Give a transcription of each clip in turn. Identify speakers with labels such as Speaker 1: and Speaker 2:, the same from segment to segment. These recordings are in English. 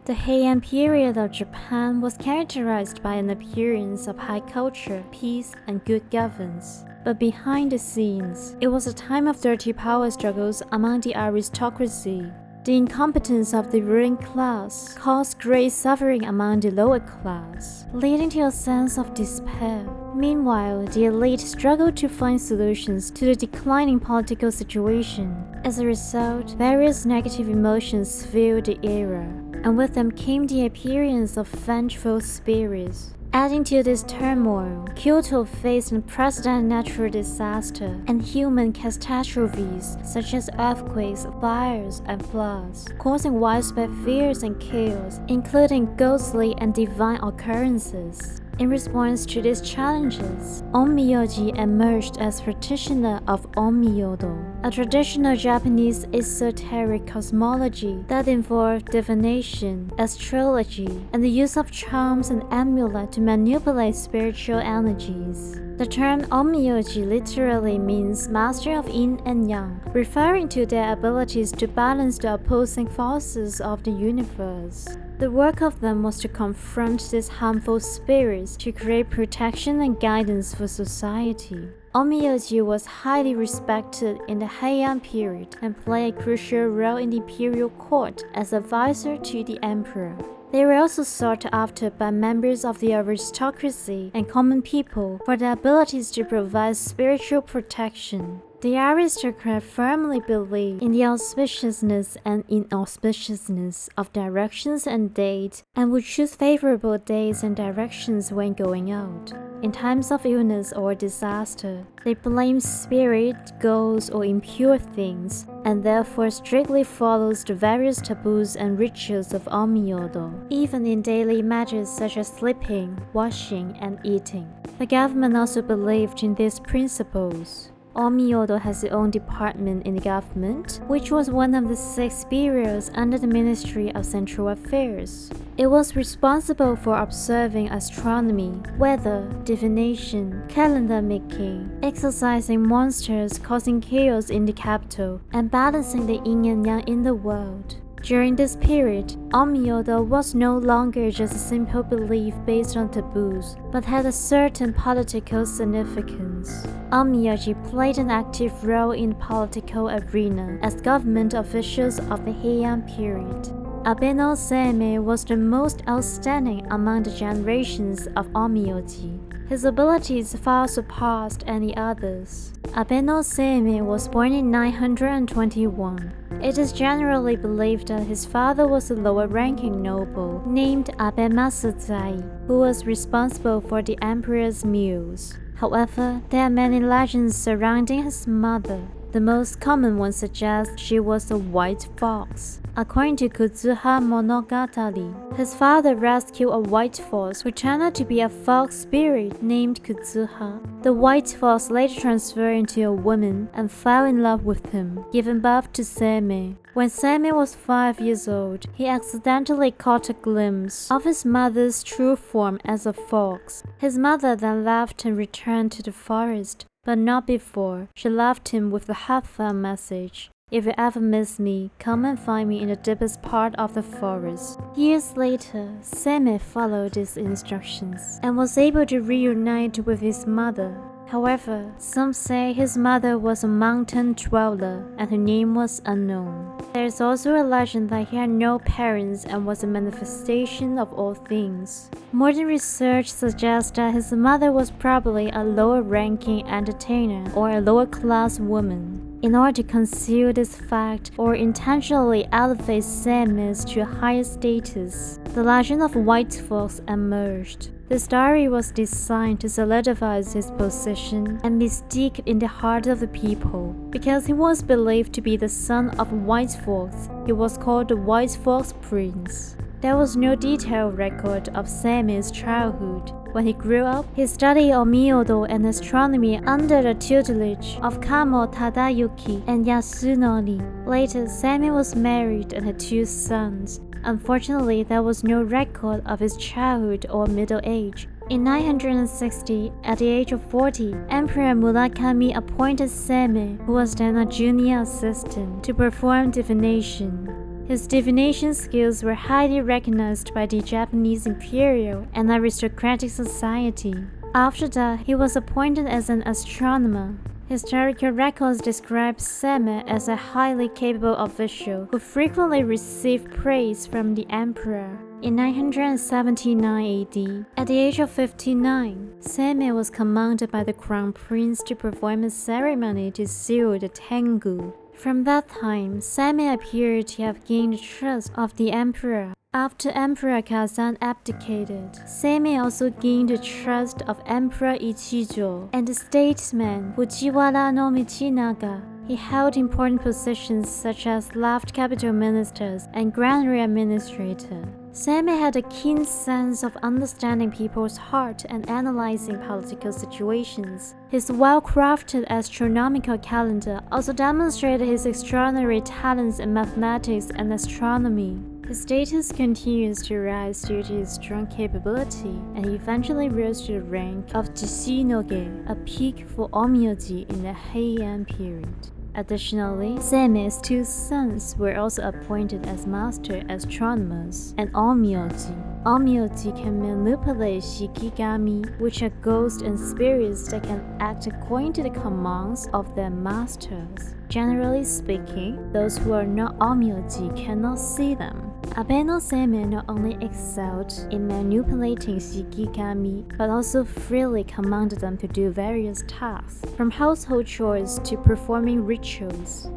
Speaker 1: The Heian period of Japan was characterized by an appearance of high culture, peace, and good governance. But behind the scenes, it was a time of dirty power struggles among the aristocracy. The incompetence of the ruling class caused great suffering among the lower class, leading to a sense of despair. Meanwhile, the elite struggled to find solutions to the declining political situation. As a result, various negative emotions filled the era, and with them came the appearance of vengeful spirits. Adding to this turmoil, Kyoto faced unprecedented natural disaster and human catastrophes such as earthquakes, fires, and floods, causing widespread fears and chaos, including ghostly and divine occurrences. In response to these challenges, Onmyoji emerged as practitioner of Onmyodo, a traditional Japanese esoteric cosmology that involved divination, astrology, and the use of charms and amulets to manipulate spiritual energies. The term Onmyoji literally means master of yin and yang, referring to their abilities to balance the opposing forces of the universe. The work of them was to confront these harmful spirits to create protection and guidance for society. Onmyoji was highly respected in the Heian period and played a crucial role in the imperial court as advisor to the emperor. They were also sought after by members of the aristocracy and common people for their abilities to provide spiritual protection. The aristocrat firmly believed in the auspiciousness and inauspiciousness of directions and dates and would choose favorable days and directions when going out. In times of illness or disaster, they blamed spirit, ghosts, or impure things, and therefore strictly follows the various taboos and rituals of Onmyodo, even in daily matters such as sleeping, washing, and eating. The government also believed in these principles. Onmyodo has its own department in the government, which was one of the 6 bureaus under the Ministry of Central Affairs. It was responsible for observing astronomy, weather, divination, calendar making, exorcising monsters causing chaos in the capital, and balancing the yin and yang in the world. During this period, Onmyodo was no longer just a simple belief based on taboos, but had a certain political significance. Onmyoji played an active role in the political arena as government officials of the Heian period. Abeno Seimei was the most outstanding among the generations of Onmyoji. His abilities far surpassed any others. Abeno Seimei was born in 921. It is generally believed that his father was a lower-ranking noble named Abe Masuzai, who was responsible for the emperor's meals. However, there are many legends surrounding his mother. The most common one suggests she was a white fox. According to Kuzuha Monogatari, his father rescued a white fox who turned out to be a fox spirit named Kuzuha. The white fox later transferred into a woman and fell in love with him, giving birth to Seimei. When Seimei was 5 years old, he accidentally caught a glimpse of his mother's true form as a fox. His mother then left and returned to the forest, but not before. She left him with the heartfelt message: "If you ever miss me, come and find me in the deepest part of the forest." Years later, Seimei followed these instructions and was able to reunite with his mother. However, some say his mother was a mountain dweller and her name was unknown. There is also a legend that he had no parents and was a manifestation of all things. Modern research suggests that his mother was probably a lower-ranking entertainer or a lower-class woman. In order to conceal this fact or intentionally elevate Seimei to a higher status, the legend of White Fox emerged. The story was designed to solidify his position and mystique in the heart of the people. Because he was believed to be the son of White Fox, he was called the White Fox Prince. There was no detailed record of Seimei's childhood. When he grew up, he studied Onmyodo and astronomy under the tutelage of Kamo Tadayuki and Yasunori. Later, Seimei was married and had 2 sons. Unfortunately, there was no record of his childhood or middle age. In 960, at the age of 40, Emperor Murakami appointed Seimei, who was then a junior assistant, to perform divination. His divination skills were highly recognized by the Japanese imperial and aristocratic society. After that, he was appointed as an astronomer. Historical records describe Seimei as a highly capable official who frequently received praise from the emperor. In 979 AD, at the age of 59, Seimei was commanded by the crown prince to perform a ceremony to seal the Tengu. From that time, Seimei appeared to have gained the trust of the emperor. After Emperor Kazan abdicated, Seimei also gained the trust of Emperor Ichijo and the statesman Fujiwara no Michinaga. He held important positions such as left capital ministers and granary administrator. Seimei had a keen sense of understanding people's heart and analyzing political situations. His well-crafted astronomical calendar also demonstrated his extraordinary talents in mathematics and astronomy. His status continues to rise due to his strong capability, and he eventually rose to the rank of Jishinoge, a peak for Onmyoji in the Heian period. Additionally, Seimei's two sons were also appointed as master astronomers and Onmyoji. Onmyoji can manipulate shikigami, which are ghosts and spirits that can act according to the commands of their masters. Generally speaking, those who are not Onmyoji cannot see them. Abe no Seimei not only excelled in manipulating shikigami, but also freely commanded them to do various tasks, from household chores to performing rituals.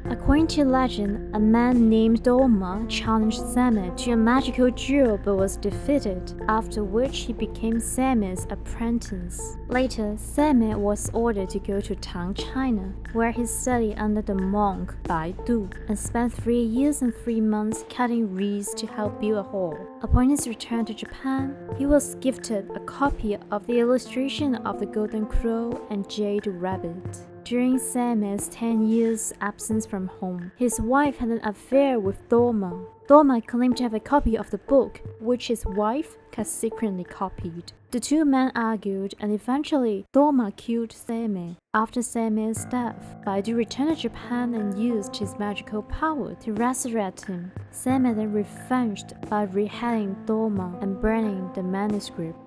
Speaker 1: According to legend, a man named Doma challenged Seimei to a magical duel but was defeated, after which he became Seimei's apprentice. Later, Seimei was ordered to go to Tang, China, where he studied under the monk Baidu and spent 3 years and 3 months cutting reeds to help build a hall. Upon his return to Japan, he was gifted a copy of the illustration of the Golden Crow and Jade Rabbit. During Seimei's 10 years absence from home, his wife had an affair with Doma. Doma claimed to have a copy of the book, which his wife had secretly copied. The two men argued, and eventually Doma killed Seimei. After Seimei's death, Baidu returned to Japan and used his magical power to resurrect him. Seimei then revenged by beheading Doma and burning the manuscript.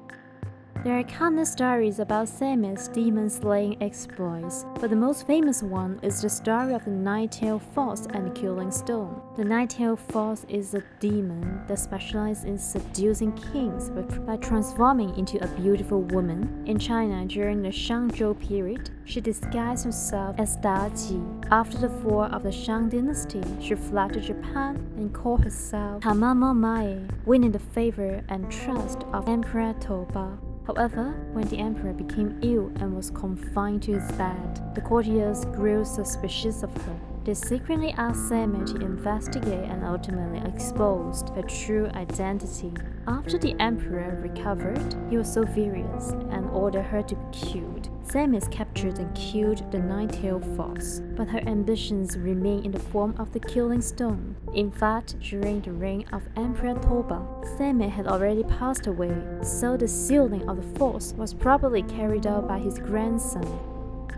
Speaker 1: There are countless stories about Seimei's demon-slaying exploits, but the most famous one is the story of the Nine-tailed Fox and the Killing Stone. The Nine-tailed Fox is a demon that specializes in seducing kings by transforming into a beautiful woman. In China, during the Shangzhou period, she disguised herself as Daji. After the fall of the Shang dynasty, she fled to Japan and called herself Tamamomae, winning the favor and trust of Emperor Toba. However, when the emperor became ill and was confined to his bed, the courtiers grew suspicious of her. They secretly asked Seimei to investigate and ultimately exposed her true identity. After the emperor recovered, he was so furious and ordered her to be killed. Seimei captured and killed the Nine-tailed Fox, but her ambitions remained in the form of the Killing Stone. In fact, during the reign of Emperor Toba, Seimei had already passed away, so the sealing of the fox was probably carried out by his grandson.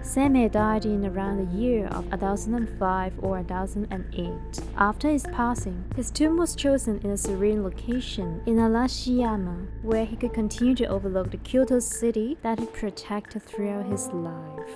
Speaker 1: Seimei died in around the year of 1005 or 1008. After his passing, his tomb was chosen in a serene location in Arashiyama, where he could continue to overlook the Kyoto city that he protected throughout his life.